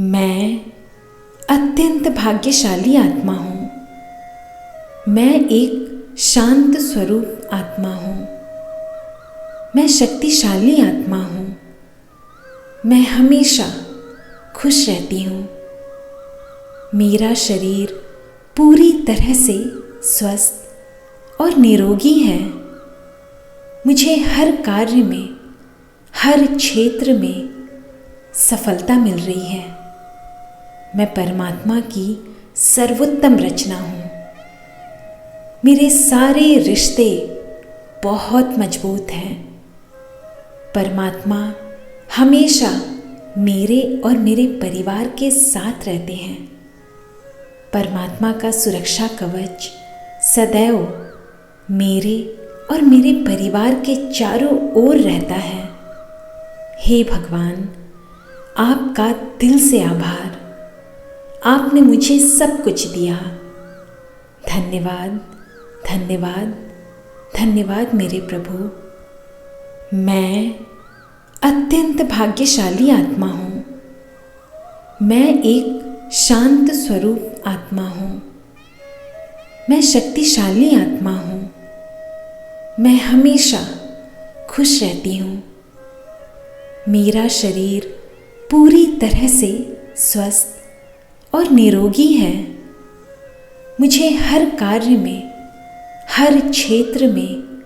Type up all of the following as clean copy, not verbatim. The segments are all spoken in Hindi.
मैं अत्यंत भाग्यशाली आत्मा हूँ। मैं एक शांत स्वरूप आत्मा हूँ। मैं शक्तिशाली आत्मा हूँ। मैं हमेशा खुश रहती हूँ। मेरा शरीर पूरी तरह से स्वस्थ और निरोगी है। मुझे हर कार्य में, हर क्षेत्र में सफलता मिल रही है। मैं परमात्मा की सर्वोत्तम रचना हूँ। मेरे सारे रिश्ते बहुत मजबूत हैं। परमात्मा हमेशा मेरे और मेरे परिवार के साथ रहते हैं। परमात्मा का सुरक्षा कवच सदैव मेरे और मेरे परिवार के चारों ओर रहता है। हे भगवान, आपका दिल से आभार। आपने मुझे सब कुछ दिया। धन्यवाद, धन्यवाद, धन्यवाद मेरे प्रभु। मैं अत्यंत भाग्यशाली आत्मा हूँ। मैं एक शांत स्वरूप आत्मा हूँ। मैं शक्तिशाली आत्मा हूँ। मैं हमेशा खुश रहती हूँ। मेरा शरीर पूरी तरह से स्वस्थ और निरोगी है। मुझे हर कार्य में, हर क्षेत्र में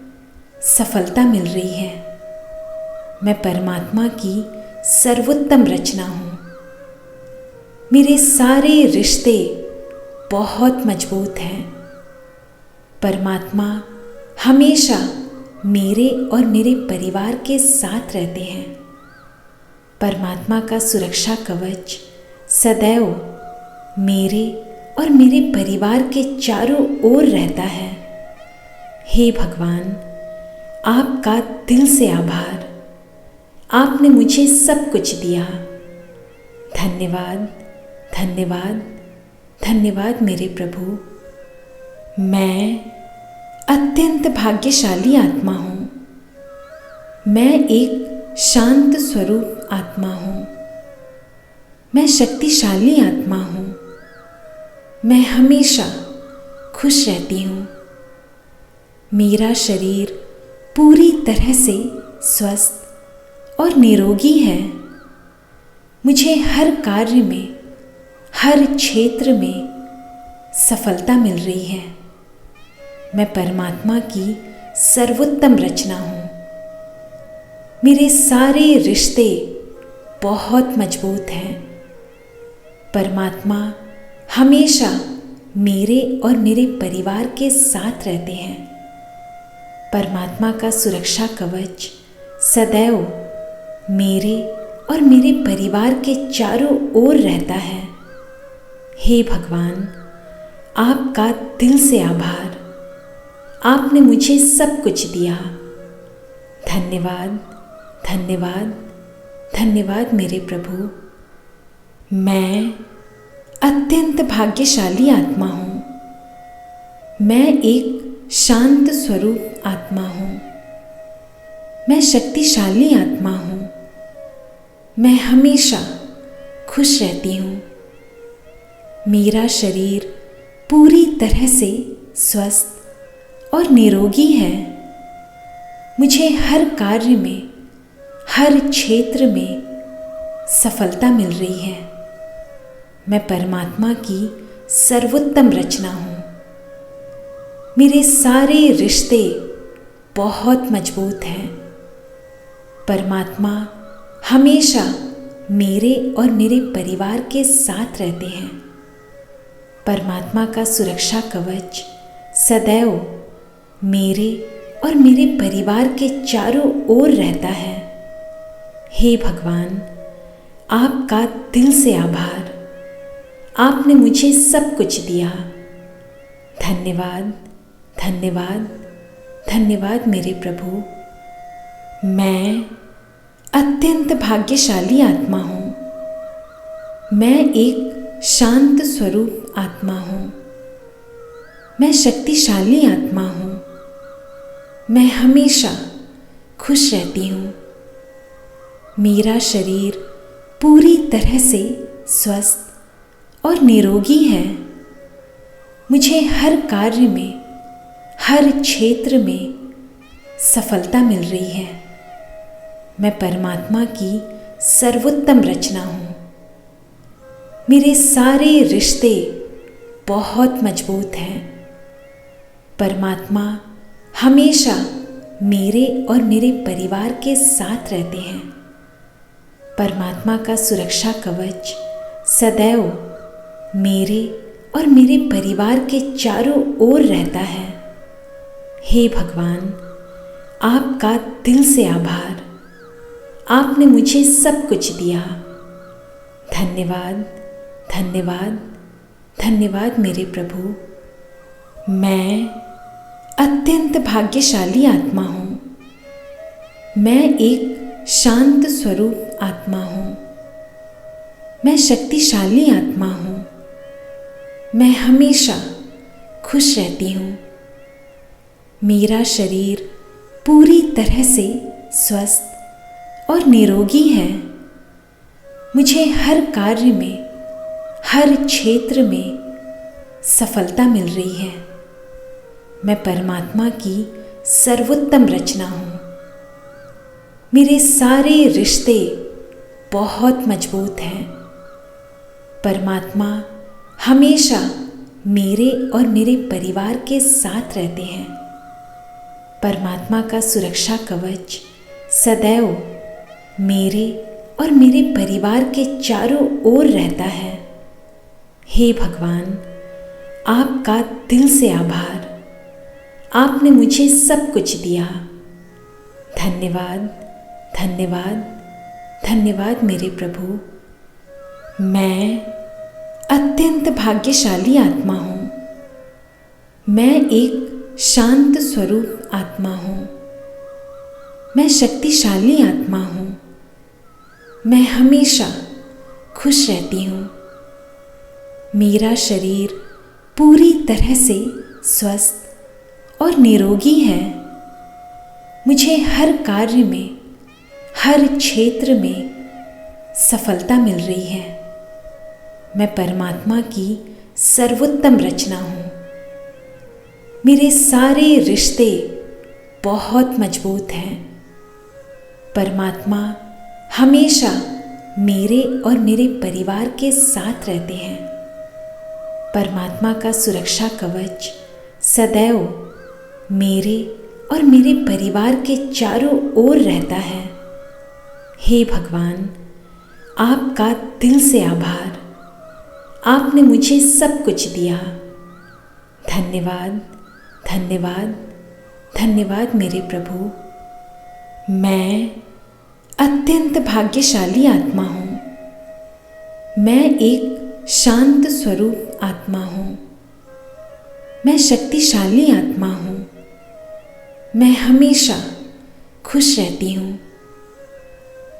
सफलता मिल रही है। मैं परमात्मा की सर्वोत्तम रचना हूँ। मेरे सारे रिश्ते बहुत मजबूत हैं। परमात्मा हमेशा मेरे और मेरे परिवार के साथ रहते हैं। परमात्मा का सुरक्षा कवच सदैव मेरे और मेरे परिवार के चारों ओर रहता है। हे भगवान, आपका दिल से आभार। आपने मुझे सब कुछ दिया। धन्यवाद, धन्यवाद, धन्यवाद मेरे प्रभु। मैं अत्यंत भाग्यशाली आत्मा हूँ। मैं एक शांत स्वरूप आत्मा हूँ। मैं शक्तिशाली आत्मा हूँ। मैं हमेशा खुश रहती हूँ। मेरा शरीर पूरी तरह से स्वस्थ और निरोगी है। मुझे हर कार्य में, हर क्षेत्र में सफलता मिल रही है। मैं परमात्मा की सर्वोत्तम रचना हूँ। मेरे सारे रिश्ते बहुत मजबूत हैं। परमात्मा हमेशा मेरे और मेरे परिवार के साथ रहते हैं। परमात्मा का सुरक्षा कवच सदैव मेरे और मेरे परिवार के चारों ओर रहता है। हे भगवान, आपका दिल से आभार। आपने मुझे सब कुछ दिया। धन्यवाद, धन्यवाद, धन्यवाद मेरे प्रभु। मैं अत्यंत भाग्यशाली आत्मा हूँ। मैं एक शांत स्वरूप आत्मा हूँ। मैं शक्तिशाली आत्मा हूँ। मैं हमेशा खुश रहती हूँ। मेरा शरीर पूरी तरह से स्वस्थ और निरोगी है। मुझे हर कार्य में, हर क्षेत्र में सफलता मिल रही है। मैं परमात्मा की सर्वोत्तम रचना हूँ। मेरे सारे रिश्ते बहुत मजबूत हैं। परमात्मा हमेशा मेरे और मेरे परिवार के साथ रहते हैं। परमात्मा का सुरक्षा कवच सदैव मेरे और मेरे परिवार के चारों ओर रहता है। हे भगवान, आपका दिल से आभार। आपने मुझे सब कुछ दिया। धन्यवाद, धन्यवाद, धन्यवाद मेरे प्रभु। मैं अत्यंत भाग्यशाली आत्मा हूँ। मैं एक शांत स्वरूप आत्मा हूँ। मैं शक्तिशाली आत्मा हूँ। मैं हमेशा खुश रहती हूँ। मेरा शरीर पूरी तरह से स्वस्थ और निरोगी है। मुझे हर कार्य में, हर क्षेत्र में सफलता मिल रही है। मैं परमात्मा की सर्वोत्तम रचना हूँ। मेरे सारे रिश्ते बहुत मजबूत हैं। परमात्मा हमेशा मेरे और मेरे परिवार के साथ रहते हैं। परमात्मा का सुरक्षा कवच सदैव मेरे और मेरे परिवार के चारों ओर रहता है। हे भगवान, आपका दिल से आभार। आपने मुझे सब कुछ दिया। धन्यवाद, धन्यवाद, धन्यवाद मेरे प्रभु। मैं अत्यंत भाग्यशाली आत्मा हूँ। मैं एक शांत स्वरूप आत्मा हूँ। मैं शक्तिशाली आत्मा हूँ। मैं हमेशा खुश रहती हूँ। मेरा शरीर पूरी तरह से स्वस्थ और निरोगी है। मुझे हर कार्य में, हर क्षेत्र में सफलता मिल रही है। मैं परमात्मा की सर्वोत्तम रचना हूँ। मेरे सारे रिश्ते बहुत मजबूत हैं। परमात्मा हमेशा मेरे और मेरे परिवार के साथ रहते हैं। परमात्मा का सुरक्षा कवच सदैव मेरे और मेरे परिवार के चारों ओर रहता है। हे भगवान, आपका दिल से आभार। आपने मुझे सब कुछ दिया। धन्यवाद, धन्यवाद, धन्यवाद मेरे प्रभु। मैं अत्यंत भाग्यशाली आत्मा हूँ। मैं एक शांत स्वरूप आत्मा हूँ। मैं शक्तिशाली आत्मा हूँ। मैं हमेशा खुश रहती हूँ। मेरा शरीर पूरी तरह से स्वस्थ और निरोगी है। मुझे हर कार्य में, हर क्षेत्र में सफलता मिल रही है। मैं परमात्मा की सर्वोत्तम रचना हूँ। मेरे सारे रिश्ते बहुत मजबूत हैं। परमात्मा हमेशा मेरे और मेरे परिवार के साथ रहते हैं। परमात्मा का सुरक्षा कवच सदैव मेरे और मेरे परिवार के चारों ओर रहता है। हे भगवान, आपका दिल से आभार। आपने मुझे सब कुछ दिया। धन्यवाद, धन्यवाद, धन्यवाद मेरे प्रभु। मैं अत्यंत भाग्यशाली आत्मा हूँ। मैं एक शांत स्वरूप आत्मा हूँ। मैं शक्तिशाली आत्मा हूँ। मैं हमेशा खुश रहती हूँ।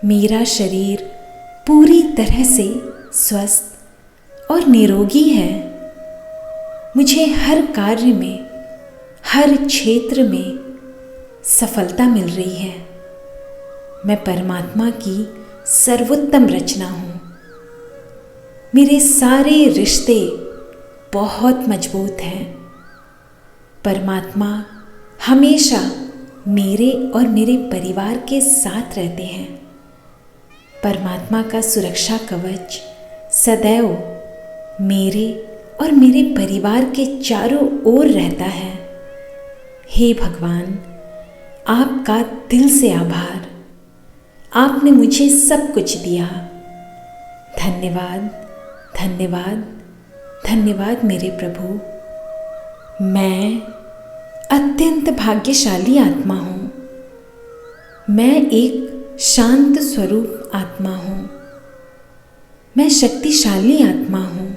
मेरा शरीर पूरी तरह से स्वस्थ और निरोगी है। मुझे हर कार्य में, हर क्षेत्र में सफलता मिल रही है। मैं परमात्मा की सर्वोत्तम रचना हूँ। मेरे सारे रिश्ते बहुत मजबूत हैं। परमात्मा हमेशा मेरे और मेरे परिवार के साथ रहते हैं। परमात्मा का सुरक्षा कवच सदैव मेरे और मेरे परिवार के चारों ओर रहता है। हे भगवान, आपका दिल से आभार। आपने मुझे सब कुछ दिया। धन्यवाद, धन्यवाद, धन्यवाद मेरे प्रभु। मैं अत्यंत भाग्यशाली आत्मा हूँ। मैं एक शांत स्वरूप आत्मा हूँ। मैं शक्तिशाली आत्मा हूँ।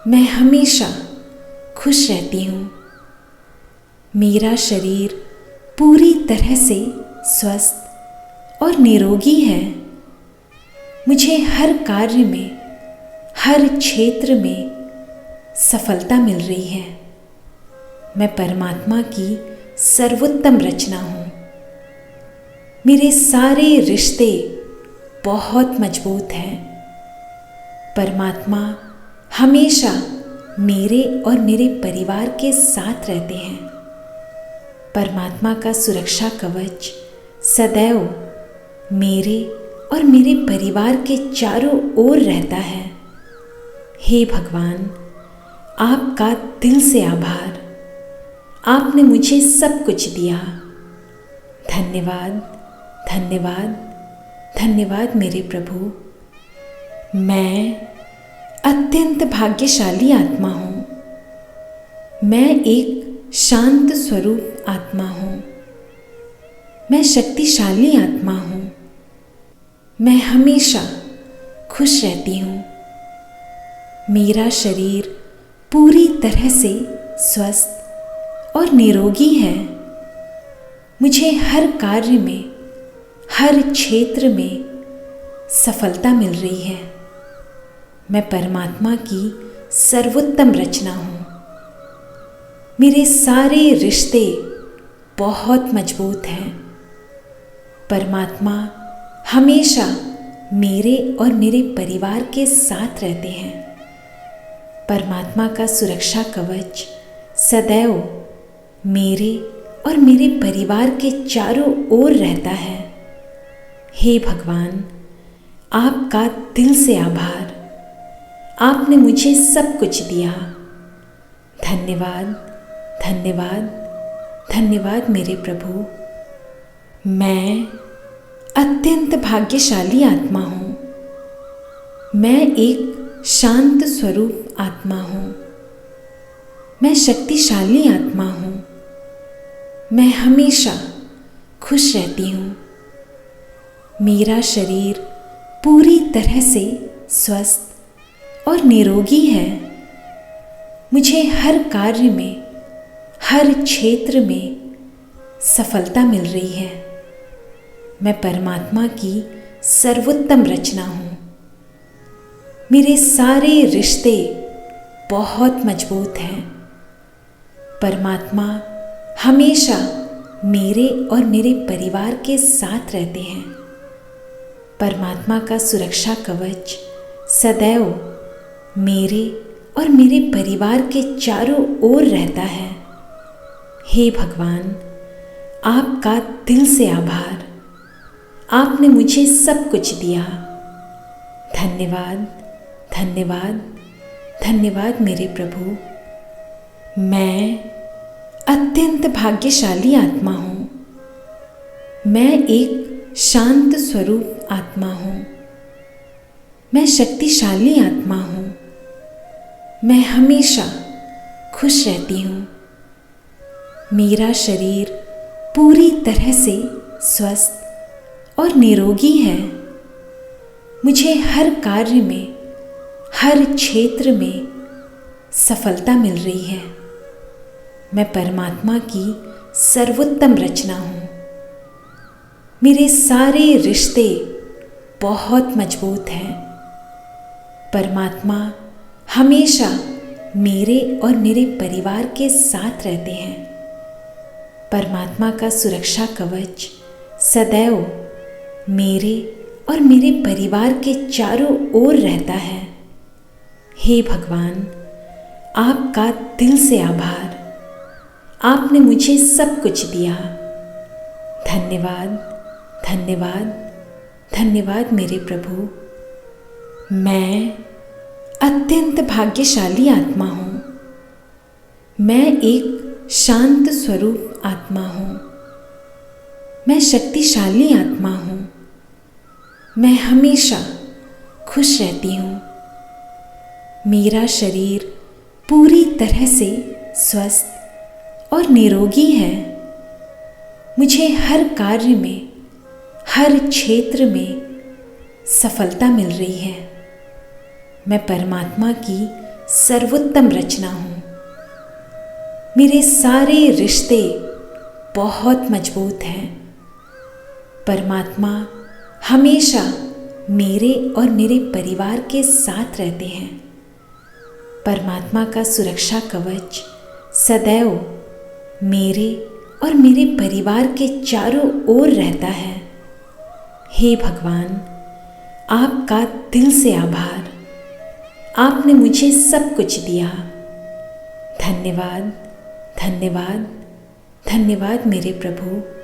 मैं हमेशा खुश रहती हूँ। मेरा शरीर पूरी तरह से स्वस्थ और निरोगी है। मुझे हर कार्य में, हर क्षेत्र में सफलता मिल रही है। मैं परमात्मा की सर्वोत्तम रचना हूँ। मेरे सारे रिश्ते बहुत मजबूत हैं। परमात्मा हमेशा मेरे और मेरे परिवार के साथ रहते हैं। परमात्मा का सुरक्षा कवच सदैव मेरे और मेरे परिवार के चारों ओर रहता है। हे भगवान, आपका दिल से आभार। आपने मुझे सब कुछ दिया। धन्यवाद, धन्यवाद, धन्यवाद मेरे प्रभु। मैं अत्यंत भाग्यशाली आत्मा हूँ। मैं एक शांत स्वरूप आत्मा हूँ। मैं शक्तिशाली आत्मा हूँ। मैं हमेशा खुश रहती हूँ। मेरा शरीर पूरी तरह से स्वस्थ और निरोगी है। मुझे हर कार्य में, हर क्षेत्र में सफलता मिल रही है। मैं परमात्मा की सर्वोत्तम रचना हूँ। मेरे सारे रिश्ते बहुत मजबूत हैं। परमात्मा हमेशा मेरे और मेरे परिवार के साथ रहते हैं। परमात्मा का सुरक्षा कवच सदैव मेरे और मेरे परिवार के चारों ओर रहता है। हे भगवान, आपका दिल से आभार। आपने मुझे सब कुछ दिया। धन्यवाद, धन्यवाद, धन्यवाद मेरे प्रभु। मैं अत्यंत भाग्यशाली आत्मा हूँ। मैं एक शांत स्वरूप आत्मा हूँ। मैं शक्तिशाली आत्मा हूँ। मैं हमेशा खुश रहती हूँ। मेरा शरीर पूरी तरह से स्वस्थ और निरोगी है। मुझे हर कार्य में, हर क्षेत्र में सफलता मिल रही है। मैं परमात्मा की सर्वोत्तम रचना हूँ। मेरे सारे रिश्ते बहुत मजबूत हैं। परमात्मा हमेशा मेरे और मेरे परिवार के साथ रहते हैं। परमात्मा का सुरक्षा कवच सदैव मेरे और मेरे परिवार के चारों ओर रहता है। हे भगवान, आपका दिल से आभार। आपने मुझे सब कुछ दिया। धन्यवाद, धन्यवाद, धन्यवाद मेरे प्रभु। मैं अत्यंत भाग्यशाली आत्मा हूँ। मैं एक शांत स्वरूप आत्मा हूँ। मैं शक्तिशाली आत्मा हूँ। मैं हमेशा खुश रहती हूँ। मेरा शरीर पूरी तरह से स्वस्थ और निरोगी है। मुझे हर कार्य में, हर क्षेत्र में सफलता मिल रही है। मैं परमात्मा की सर्वोत्तम रचना हूँ। मेरे सारे रिश्ते बहुत मजबूत हैं। परमात्मा हमेशा मेरे और मेरे परिवार के साथ रहते हैं। परमात्मा का सुरक्षा कवच सदैव मेरे और मेरे परिवार के चारों ओर रहता है। हे भगवान, आपका दिल से आभार। आपने मुझे सब कुछ दिया। धन्यवाद, धन्यवाद, धन्यवाद मेरे प्रभु। मैं अत्यंत भाग्यशाली आत्मा हूँ। मैं एक शांत स्वरूप आत्मा हूँ। मैं शक्तिशाली आत्मा हूँ। मैं हमेशा खुश रहती हूँ। मेरा शरीर पूरी तरह से स्वस्थ और निरोगी है। मुझे हर कार्य में, हर क्षेत्र में सफलता मिल रही है। मैं परमात्मा की सर्वोत्तम रचना हूँ। मेरे सारे रिश्ते बहुत मजबूत हैं। परमात्मा हमेशा मेरे और मेरे परिवार के साथ रहते हैं। परमात्मा का सुरक्षा कवच सदैव मेरे और मेरे परिवार के चारों ओर रहता है। हे भगवान, आपका दिल से आभार। आपने मुझे सब कुछ दिया। धन्यवाद, धन्यवाद, धन्यवाद मेरे प्रभु।